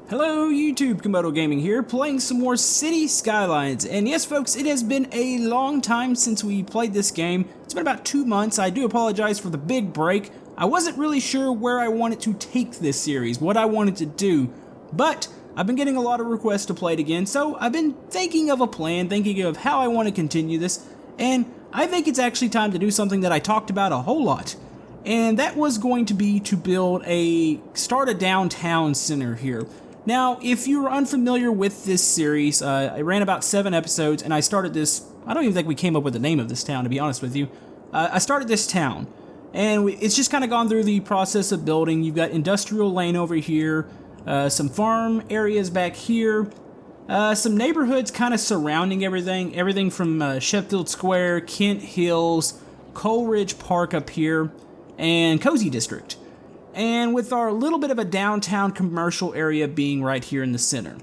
Hello YouTube, Camodo Gaming here, playing some more City Skylines. And yes folks, it has been a long time since we played this game. It's been about 2 months. I do apologize for the big break. I wasn't really sure where I wanted to take this series, what I wanted to do. But I've been getting a lot of requests to play it again, so I've been thinking of a plan, thinking of how I want to continue this. And I think it's actually time to do something that I talked about a whole lot. And that was going to be to start a downtown center here. Now, if you're unfamiliar with this series, I ran about 7 episodes, and I started this. I don't even think we came up with the name of this town, to be honest with you. I started this town, and it's just kind of gone through the process of building. You've got industrial lane over here, some farm areas back here, some neighborhoods kind of surrounding everything from Sheffield Square, Kent Hills, Coleridge Park up here, and Cozy District. And with our little bit of a downtown commercial area being right here in the center.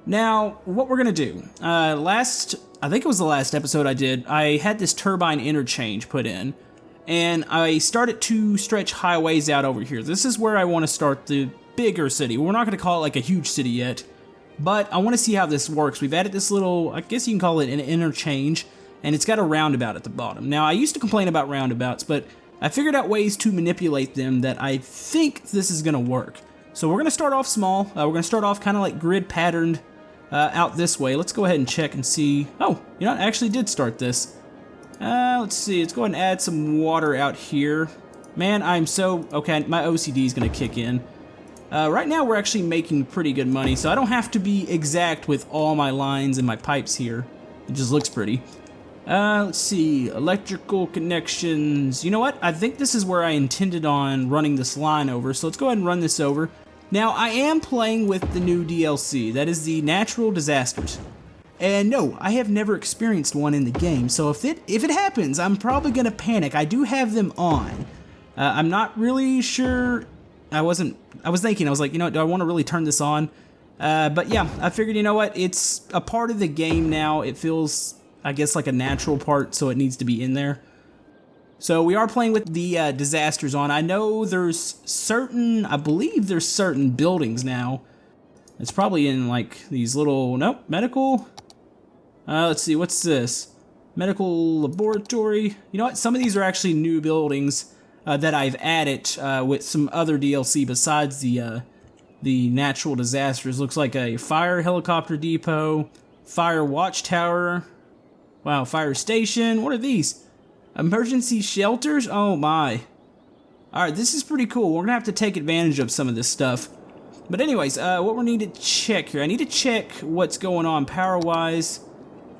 Now, what we're gonna do, I think it was the last episode I had this turbine interchange put in, and I started to stretch highways out over here. This is where I want to start the bigger city. We're not gonna call it like a huge city yet, but I want to see how this works. We've added this little, I guess you can call it an interchange, and it's got a roundabout at the bottom. Now, I used to complain about roundabouts, but I figured out ways to manipulate them that I think this is going to work. So we're going to start off small. We're going to start off kind of like grid patterned out this way. Let's go ahead and check and see. Oh, you know, I actually did start this. Let's see. Let's go ahead and add some water out here. Man, okay, my OCD is going to kick in. Right now we're actually making pretty good money, so I don't have to be exact with all my lines and my pipes here. It just looks pretty. Let's see, electrical connections. You know what? I think this is where I intended on running this line over, so let's go ahead and run this over. Now, I am playing with the new DLC, that is the natural disasters. And no, I have never experienced one in the game, so if it happens, I'm probably gonna panic. I do have them on. I'm not really sure. I was like, you know, do I want to really turn this on? But yeah, I figured, you know what? It's a part of the game now. It feels, I guess, like a natural part, so it needs to be in there. So we are playing with the disasters on. I know I believe there's certain buildings now. It's probably in like these little, nope, medical. Let's see, what's this? Medical laboratory. You know what, some of these are actually new buildings that I've added with some other DLC besides the natural disasters. Looks like a fire helicopter depot, fire watchtower. Wow, fire station. What are these? Emergency shelters? Oh my. Alright, this is pretty cool. We're gonna have to take advantage of some of this stuff. But anyways, what we need to check here. I need to check what's going on power-wise.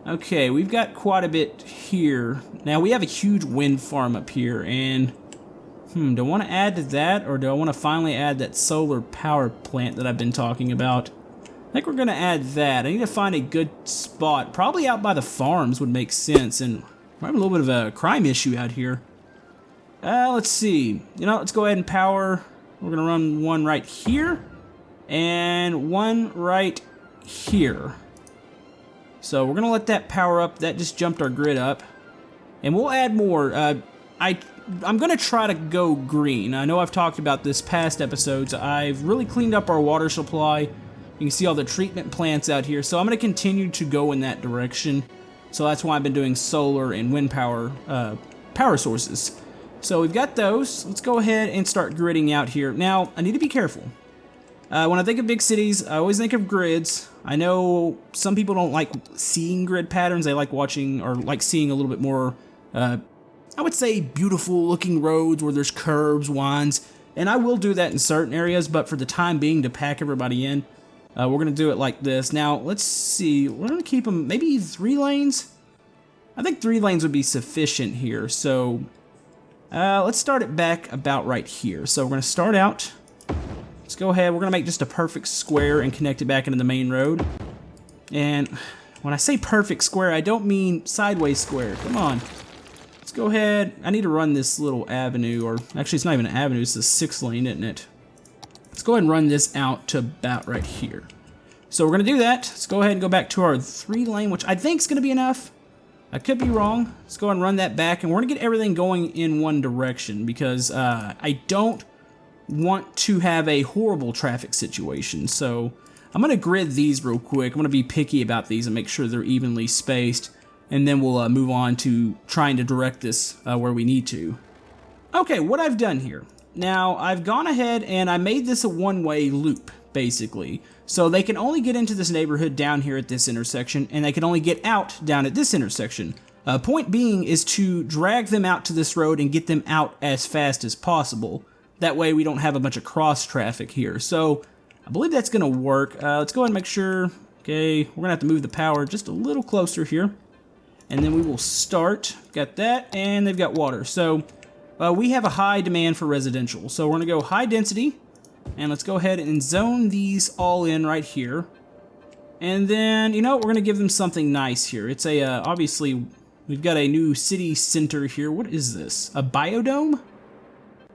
Okay, we've got quite a bit here. Now, we have a huge wind farm up here, and do I want to add to that, or do I want to finally add that solar power plant that I've been talking about? I think we're going to add that. I need to find a good spot. Probably out by the farms would make sense. And we're having a little bit of a crime issue out here. Let's see. You know, let's go ahead and power. We're going to run one right here. And one right here. So we're going to let that power up. That just jumped our grid up. And we'll add more. I'm going to try to go green. I know I've talked about this past episodes. I've really cleaned up our water supply. You can see all the treatment plants out here, so I'm going to continue to go in that direction. So that's why I've been doing solar and wind power sources. So we've got those. Let's go ahead and start gridding out here. Now, I need to be careful. When I think of big cities, I always think of grids. I know some people don't like seeing grid patterns. They like watching or like seeing a little bit more, I would say, beautiful looking roads where there's curves, winds. And I will do that in certain areas, but for the time being, to pack everybody in, we're going to do it like this. Now, let's see. We're going to keep them maybe 3 lanes. I think 3 lanes would be sufficient here. So, let's start it back about right here. So, we're going to start out. Let's go ahead. We're going to make just a perfect square and connect it back into the main road. And when I say perfect square, I don't mean sideways square. Come on. Let's go ahead. I need to run this little avenue, or actually, it's not even an avenue. It's a 6 lane, isn't it? Let's go ahead and run this out to about right here. So we're going to do that. Let's go ahead and go back to our 3 lane, which I think is going to be enough. I could be wrong. Let's go ahead and run that back, and we're going to get everything going in one direction because I don't want to have a horrible traffic situation. So I'm going to grid these real quick. I'm going to be picky about these and make sure they're evenly spaced. And then we'll move on to trying to direct this where we need to. Okay, what I've done here. Now, I've gone ahead and I made this a one-way loop, basically. So they can only get into this neighborhood down here at this intersection, and they can only get out down at this intersection. Point being is to drag them out to this road and get them out as fast as possible. That way we don't have a bunch of cross traffic here. So I believe that's going to work. Let's go ahead and make sure. Okay, we're going to have to move the power just a little closer here. And then we will start. Got that, and they've got water. So we have a high demand for residential. So we're going to go high density. And let's go ahead and zone these all in right here. And then, you know, we're going to give them something nice here. It's a, obviously, we've got a new city center here. What is this? A biodome?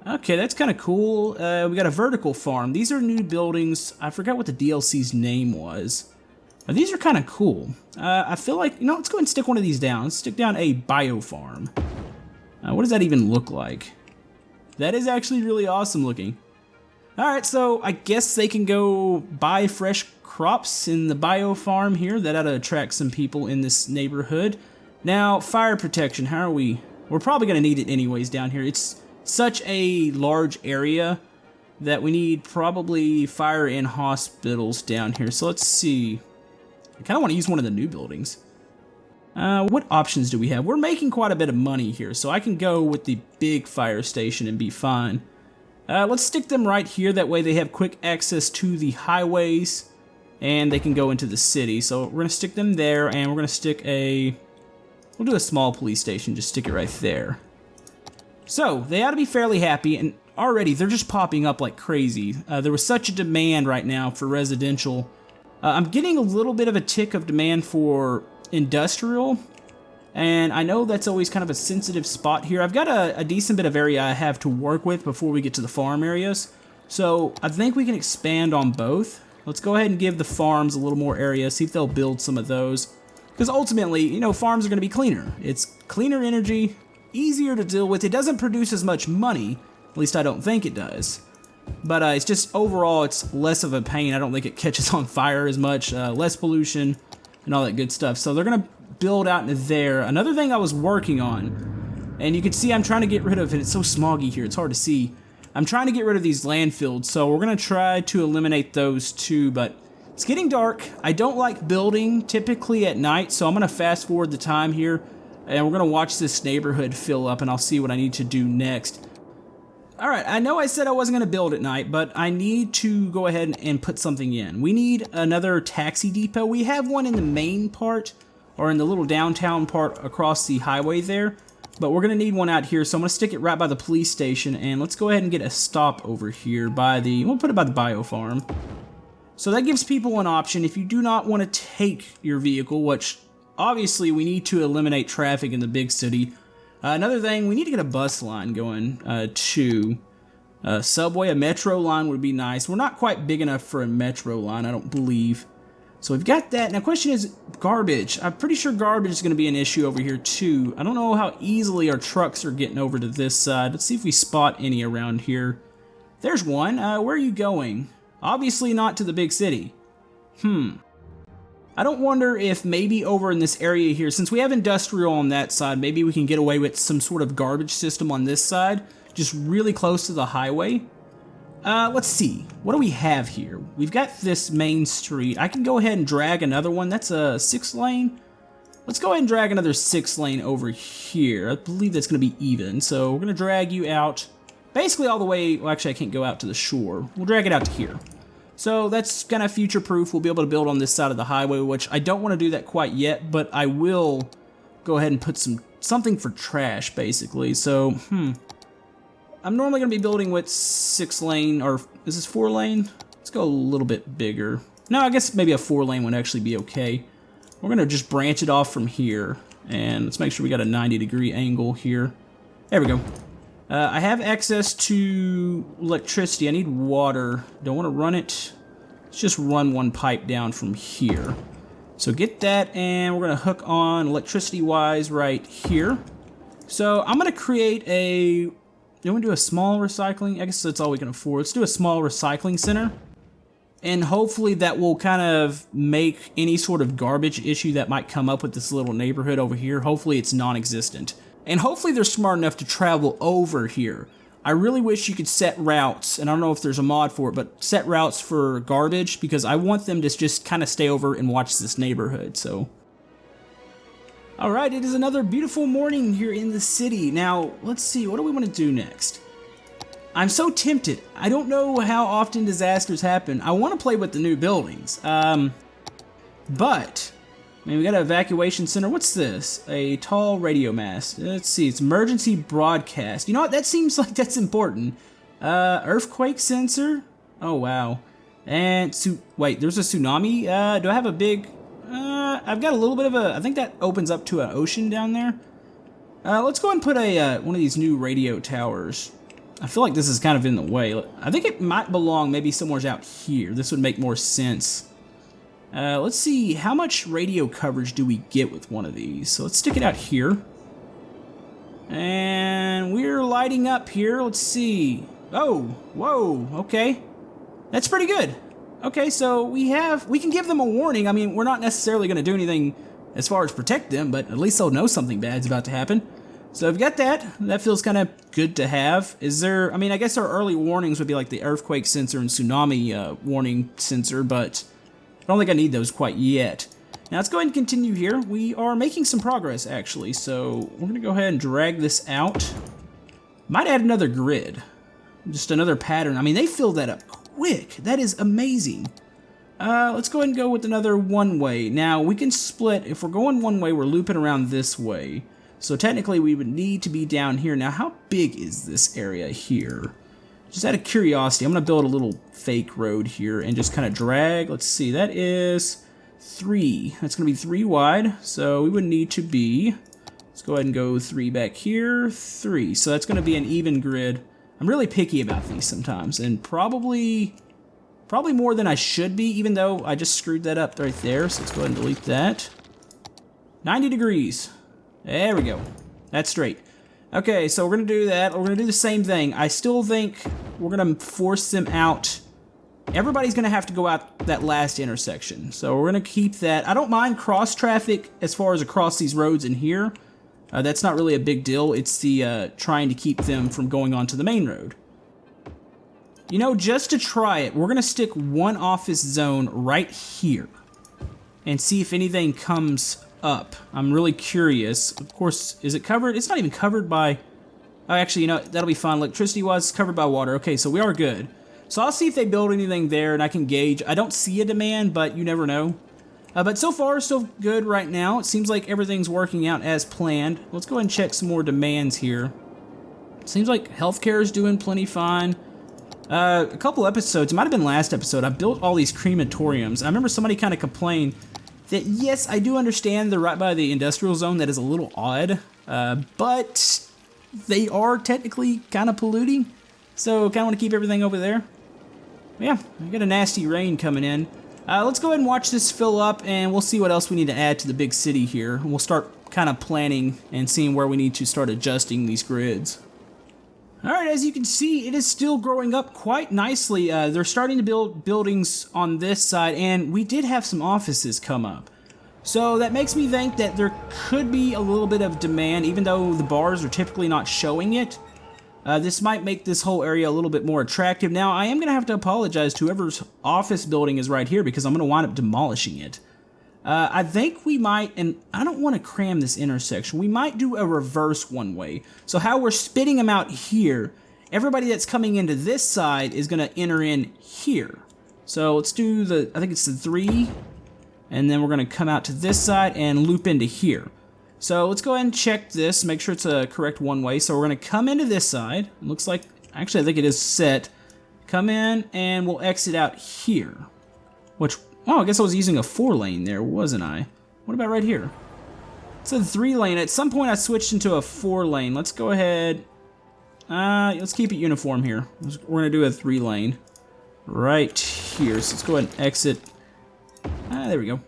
Okay, that's kind of cool. We got a vertical farm. These are new buildings. I forgot what the DLC's name was. These are kind of cool. I feel like, you know, let's go ahead and stick one of these down. Let's stick down a biofarm. What does that even look like? That is actually really awesome looking. Alright, so I guess they can go buy fresh crops in the biofarm here. That ought to attract some people in this neighborhood. Now, fire protection, how are we? We're probably going to need it anyways down here. It's such a large area that we need probably fire and hospitals down here. So let's see. I kind of want to use one of the new buildings. What options do we have? We're making quite a bit of money here, so I can go with the big fire station and be fine. Let's stick them right here. That way they have quick access to the highways and they can go into the city. So we're going to stick them there, and we're going to stick we'll do a small police station. Just stick it right there. So they ought to be fairly happy, and already they're just popping up like crazy. There was such a demand right now for residential. I'm getting a little bit of a tick of demand for industrial. And I know that's always kind of a sensitive spot here. I've got a decent bit of area I have to work with before we get to the farm areas. So I think we can expand on both. Let's go ahead and give the farms a little more area, see if they'll build some of those. Because ultimately, you know, farms are going to be cleaner. It's cleaner energy, easier to deal with. It doesn't produce as much money, at least I don't think it does. But it's just overall, it's less of a pain. I don't think it catches on fire as much, less pollution and all that good stuff. So they're going to build out into there. Another thing I was working on, and you can see I'm trying to get rid of it. It's so smoggy here, it's hard to see. I'm trying to get rid of these landfills, so we're going to try to eliminate those too, but it's getting dark. I don't like building typically at night, so I'm going to fast forward the time here, and we're going to watch this neighborhood fill up, and I'll see what I need to do next. Alright, I know I said I wasn't going to build at night, but I need to go ahead and put something in. We need another taxi depot. We have one in the main part, or in the little downtown part across the highway there. But we're going to need one out here, so I'm going to stick it right by the police station, and let's go ahead and get a stop over here by the, we'll put it by the biofarm. So that gives people an option if you do not want to take your vehicle, which obviously we need to eliminate traffic in the big city. Another thing, we need to get a bus line going to subway. A metro line would be nice. We're not quite big enough for a metro line, I don't believe. So we've got that. Now, the question is garbage. I'm pretty sure garbage is going to be an issue over here, too. I don't know how easily our trucks are getting over to this side. Let's see if we spot any around here. There's one. Where are you going? Obviously not to the big city. I don't wonder if maybe over in this area here, since we have industrial on that side, maybe we can get away with some sort of garbage system on this side, just really close to the highway. Let's see. What do we have here? We've got this main street. I can go ahead and drag another one. That's a 6 lane. Let's go ahead and drag another 6 lane over here. I believe that's going to be even. So we're going to drag you out basically all the way. Well, actually, I can't go out to the shore. We'll drag it out to here. So that's kind of future-proof. We'll be able to build on this side of the highway, which I don't want to do that quite yet, but I will go ahead and put something for trash, basically. So, I'm normally going to be building with 6 lane, or is this 4 lane? Let's go a little bit bigger. No, I guess maybe a 4 lane would actually be okay. We're going to just branch it off from here, and let's make sure we got a 90-degree angle here. There we go. I have access to electricity. I need water. Don't want to run it. Let's just run one pipe down from here. So get that, and we're going to hook on electricity-wise right here. So I'm going to create a... You want to do a small recycling? I guess that's all we can afford. Let's do a small recycling center. and hopefully that will kind of make any sort of garbage issue that might come up with this little neighborhood over here, hopefully it's non-existent. And hopefully they're smart enough to travel over here. I really wish you could set routes, and I don't know if there's a mod for it, but set routes for garbage, because I want them to just kind of stay over and watch this neighborhood, so. Alright, it is another beautiful morning here in the city. Now, let's see, what do we want to do next? I'm so tempted. I don't know how often disasters happen. I want to play with the new buildings, but... I mean, we got an evacuation center. What's this? A tall radio mast. Let's see. It's emergency broadcast. You know what? That seems like that's important. Earthquake sensor. Oh, wow. And, wait, there's a tsunami? Do I have a big... I've got a little bit of a... I think that opens up to an ocean down there. Let's go ahead and put a one of these new radio towers. I feel like this is kind of in the way. I think it might belong maybe somewhere out here. This would make more sense. Let's see, how much radio coverage do we get with one of these? So let's stick it out here. And we're lighting up here. Let's see. Oh, whoa, okay. That's pretty good. Okay, so we can give them a warning. I mean, we're not necessarily going to do anything as far as protect them, but at least they'll know something bad's about to happen. So I've got that. That feels kind of good to have. Is there, I mean, I guess our early warnings would be like the earthquake sensor and tsunami warning sensor, but I don't think I need those quite yet. Now let's go ahead and continue here. We are making some progress actually, so we're gonna go ahead and drag this out. Might add another grid, just another pattern. I mean, they fill that up quick. That is amazing. Let's go ahead and go with another one way. Now we can split, if we're going one way, we're looping around this way. So technically we would need to be down here. Now how big is this area here? Just out of curiosity, I'm going to build a little fake road here and just kind of drag. Let's see, that is 3. That's going to be 3 wide, so we would need to be, let's go ahead and go 3 back here, 3. So that's going to be an even grid. I'm really picky about these sometimes, and probably more than I should be, even though I just screwed that up right there. So let's go ahead and delete that. 90 degrees. There we go. That's straight. Okay, so we're going to do that. We're going to do the same thing. I still think we're going to force them out. Everybody's going to have to go out that last intersection. So we're going to keep that. I don't mind cross traffic as far as across these roads in here. That's not really a big deal. It's the trying to keep them from going onto the main road. You know, just to try it, we're going to stick one office zone right here and see if anything comes up. I'm really curious. Of course, is it covered? It's not even covered by... Oh, actually, you know, that'll be fine. Electricity-wise, it's covered by water. Okay, so we are good. So I'll see if they build anything there, and I can gauge. I don't see a demand, but you never know. But so far, so good right now. It seems like everything's working out as planned. Let's go ahead and check some more demands here. Seems like healthcare is doing plenty fine. A couple episodes, it might have been last episode, I built all these crematoriums. I remember somebody kind of complained that, yes, I do understand they're right by the industrial zone. That is a little odd, but they are technically kind of polluting. So kind of want to keep everything over there. Yeah, we got a nasty rain coming in. Let's go ahead and watch this fill up, and we'll see what else we need to add to the big city here. We'll start kind of planning and seeing where we need to start adjusting these grids. Alright, as you can see, it is still growing up quite nicely. They're starting to build buildings on this side, and we did have some offices come up. So that makes me think that there could be a little bit of demand, even though the bars are typically not showing it. This might make this whole area a little bit more attractive. Now, I am going to have to apologize to whoever's office building is right here, because I'm going to wind up demolishing it. I think we might, and I don't want to cram this intersection, we might do a reverse one way. So how we're spitting them out here, everybody that's coming into this side is going to enter in here. So let's do the, I think it's the 3, and then we're going to come out to this side and loop into here. So let's go ahead and check this, make sure it's a correct one way. So we're going to come into this side. It looks like, actually I think it is set. Come in, and we'll exit out here. Which, oh, I guess I was using a 4-lane there, wasn't I? What about right here? It's a 3-lane. At some point I switched into a 4-lane. Let's go ahead. Let's keep it uniform here. We're going to do a 3-lane right here. So let's go ahead and exit. There we go.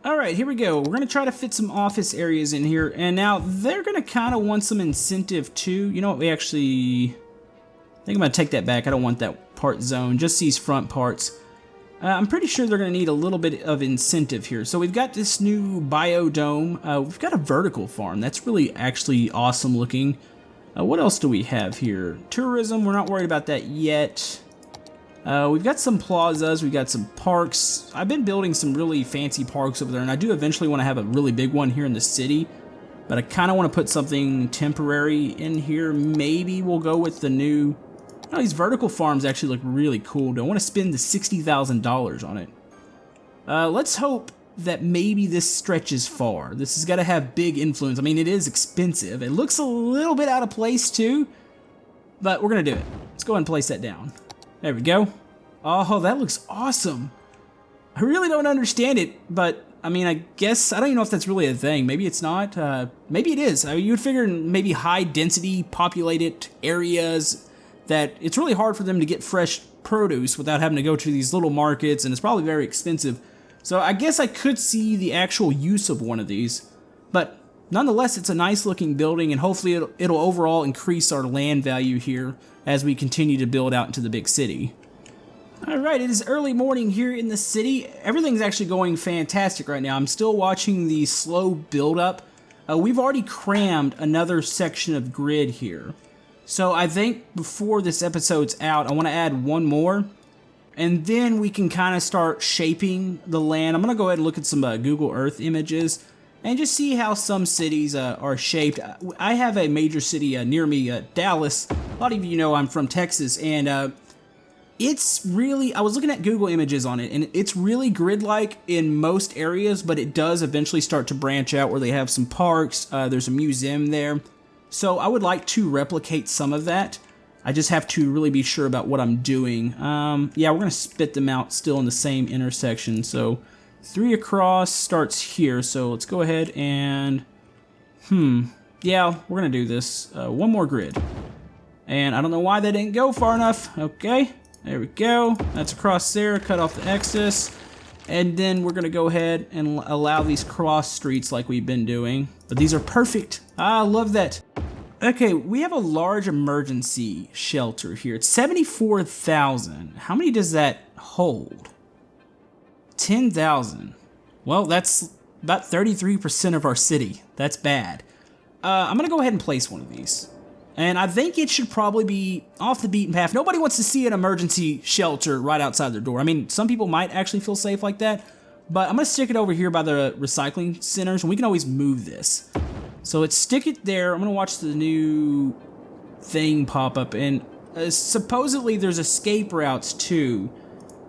Alright, here we go. We're going to try to fit some office areas in here. And now they're going to kind of want some incentive too. You know what? We actually... I think I'm going to take that back. I don't want that part zone. Just these front parts. I'm pretty sure they're going to need a little bit of incentive here. So we've got this new biodome. We've got a vertical farm. That's really actually awesome looking. What else do we have here? Tourism, we're not worried about that yet. We've got some plazas, we've got some parks. I've been building some really fancy parks over there, and I do eventually want to have a really big one here in the city. But I kind of want to put something temporary in here. Maybe we'll go with the new... Oh, these vertical farms actually look really cool. Do I want to spend the $60,000 on it? Let's hope that maybe this stretches far. This has got to have big influence. I mean, it is expensive. It looks a little bit out of place too, but we're going to do it. Let's go ahead and place that down. There we go. Oh, that looks awesome. I really don't understand it, but I mean, I guess, I don't even know if that's really a thing. Maybe it's not. Maybe it is. I mean, you would figure maybe high density populated areas that it's really hard for them to get fresh produce without having to go to these little markets, and it's probably very expensive. So I guess I could see the actual use of one of these, but nonetheless, it's a nice looking building, and hopefully it'll overall increase our land value here as we continue to build out into the big city. Alright, it is early morning here in the city. Everything's actually going fantastic right now. I'm still watching the slow build up. We've already crammed another section of grid here. So I think before this episode's out, I want to add one more, and then we can kind of start shaping the land. I'm going to go ahead and look at some Google Earth images and just see how some cities are shaped. I have a major city near me, Dallas. A lot of you know I'm from Texas, and it's really, I was looking at Google images on it, and it's really grid-like in most areas, but it does eventually start to branch out where they have some parks, there's a museum there. So I would like to replicate some of that. I just have to really be sure about what I'm doing. Yeah, we're gonna spit them out still in the same intersection. So 3 across starts here, so let's go ahead and, yeah, we're gonna do this. One more grid. And I don't know why that didn't go far enough. Okay, there we go. That's across there, cut off the excess. And then we're gonna go ahead and allow these cross streets like we've been doing. But these are perfect. I love that. Okay, we have a large emergency shelter here. It's 74,000. How many does that hold? 10,000. Well, that's about 33% of our city. That's bad. I'm gonna go ahead and place one of these. And I think it should probably be off the beaten path. Nobody wants to see an emergency shelter right outside their door. I mean, some people might actually feel safe like that, but I'm gonna stick it over here by the recycling centers, and we can always move this. So let's stick it there. I'm gonna watch the new thing pop up, and supposedly there's escape routes too.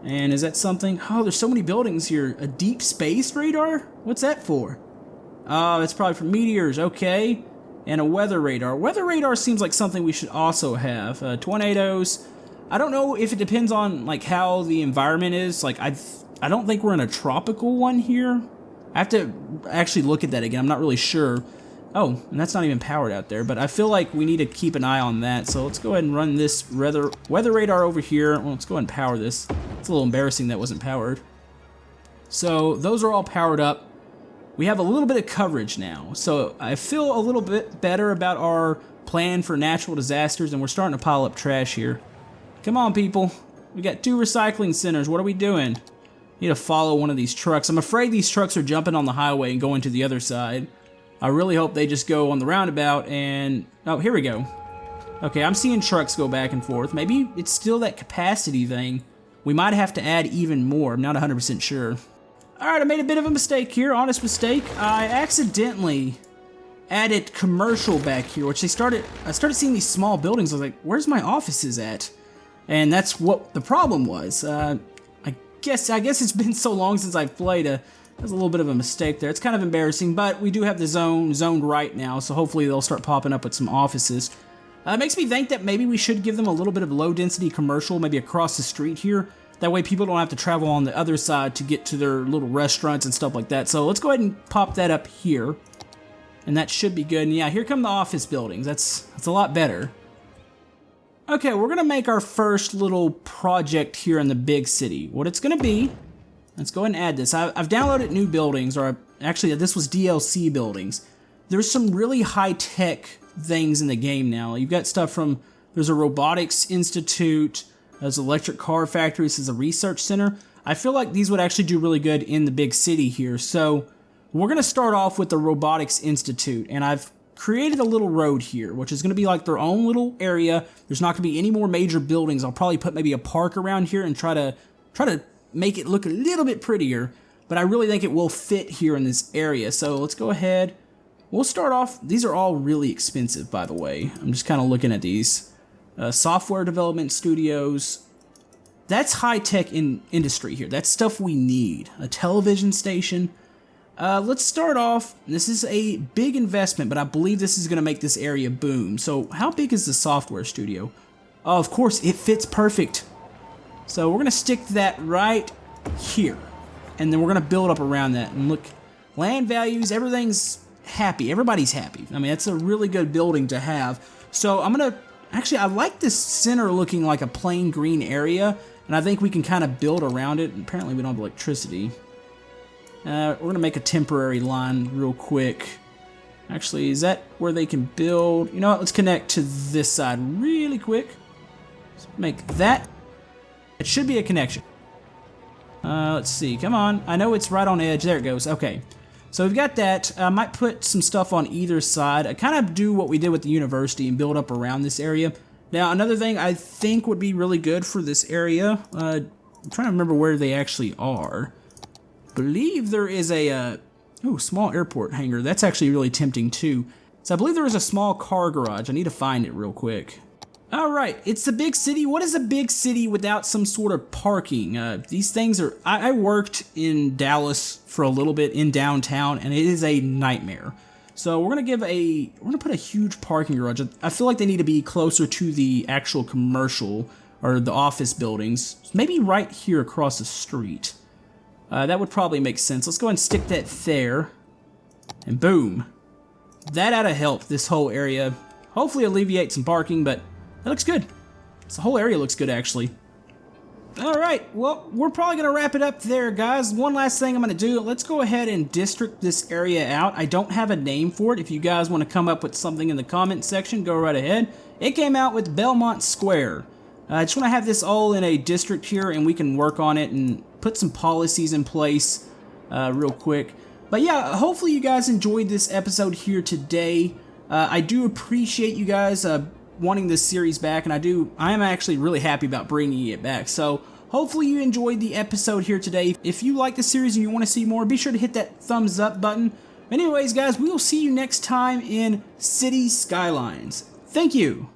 And is that something? Oh, there's so many buildings here. A deep space radar? What's that for? Oh, that's probably for meteors, okay. And a weather radar. Weather radar seems like something we should also have. Tornadoes. I don't know if it depends on like how the environment is. Like I don't think we're in a tropical one here. I have to actually look at that again. I'm not really sure. Oh, and that's not even powered out there, but I feel like we need to keep an eye on that. So let's go ahead and run this weather radar over here. Well, let's go ahead and power this. It's a little embarrassing that wasn't powered. So those are all powered up. We have a little bit of coverage now. So I feel a little bit better about our plan for natural disasters, and we're starting to pile up trash here. Come on, people. We got 2 recycling centers. What are we doing? Need to follow one of these trucks. I'm afraid these trucks are jumping on the highway and going to the other side. I really hope they just go on the roundabout and... Oh, here we go. Okay, I'm seeing trucks go back and forth. Maybe it's still that capacity thing. We might have to add even more. I'm not 100% sure. Alright, I made a bit of a mistake here. Honest mistake. I accidentally added commercial back here, which I started seeing these small buildings. I was like, where's my offices at? And that's what the problem was. I guess it's been so long since I've played. There's a little bit of a mistake there. It's kind of embarrassing, but we do have the zoned right now, so hopefully they'll start popping up with some offices. It makes me think that maybe we should give them a little bit of low-density commercial, maybe across the street here. That way people don't have to travel on the other side to get to their little restaurants and stuff like that. So let's go ahead and pop that up here. And that should be good. And yeah, here come the office buildings. That's a lot better. Okay, we're gonna make our first little project here in the big city. What it's gonna be, let's go ahead and add this. I've downloaded new buildings, or actually this was DLC buildings. There's some really high-tech things in the game now. You've got stuff from, there's a robotics institute, there's electric car factory, this is a research center. I feel like these would actually do really good in the big city here. So we're going to start off with the Robotics Institute, and I've created a little road here, which is going to be like their own little area. There's not going to be any more major buildings. I'll probably put maybe a park around here and try to make it look a little bit prettier, but I really think it will fit here in this area. So let's go ahead. We'll start off. These are all really expensive, by the way. I'm just kind of looking at these. Software development studios. That's high-tech industry here. That's stuff we need. A television station. Let's start off. This is a big investment, but I believe this is going to make this area boom. So how big is the software studio? Oh, of course, it fits perfect. So we're going to stick that right here. And then we're going to build up around that. And look, land values, everything's happy. Everybody's happy. I mean, that's a really good building to have. So I'm going to, actually, I like this center looking like a plain green area. And I think we can kind of build around it. Apparently, we don't have electricity. We're going to make a temporary line real quick. Actually, is that where they can build? You know what? Let's connect to this side really quick. Let's make that. It should be a connection. Let's see. Come on. I know it's right on edge. There it goes. Okay. So we've got that. I might put some stuff on either side. I kind of do what we did with the university and build up around this area. Now, another thing I think would be really good for this area. I'm trying to remember where they actually are. I believe there is a small airport hangar. That's actually really tempting too. So I believe there is a small car garage. I need to find it real quick. All right, it's the big city. What is a big city without some sort of parking? These things are... I worked in Dallas for a little bit in downtown, and it is a nightmare. So we're gonna put a huge parking garage. I feel like they need to be closer to the actual commercial or the office buildings. Maybe right here across the street. That would probably make sense. Let's go ahead and stick that there. And boom. That ought to help this whole area. Hopefully alleviate some parking, but that looks good. The whole area looks good, actually. Alright, well, we're probably going to wrap it up there, guys. One last thing I'm going to do. Let's go ahead and district this area out. I don't have a name for it. If you guys want to come up with something in the comment section, go right ahead. It came out with Belmont Square. I just want to have this all in a district here, and we can work on it and put some policies in place real quick. But yeah, hopefully you guys enjoyed this episode here today. I do appreciate you guys wanting this series back, and I am actually really happy about bringing it back. So hopefully you enjoyed the episode here today. If you like the series and you want to see more, be sure to hit that thumbs up button. Anyways, guys, we will see you next time in City Skylines. Thank you.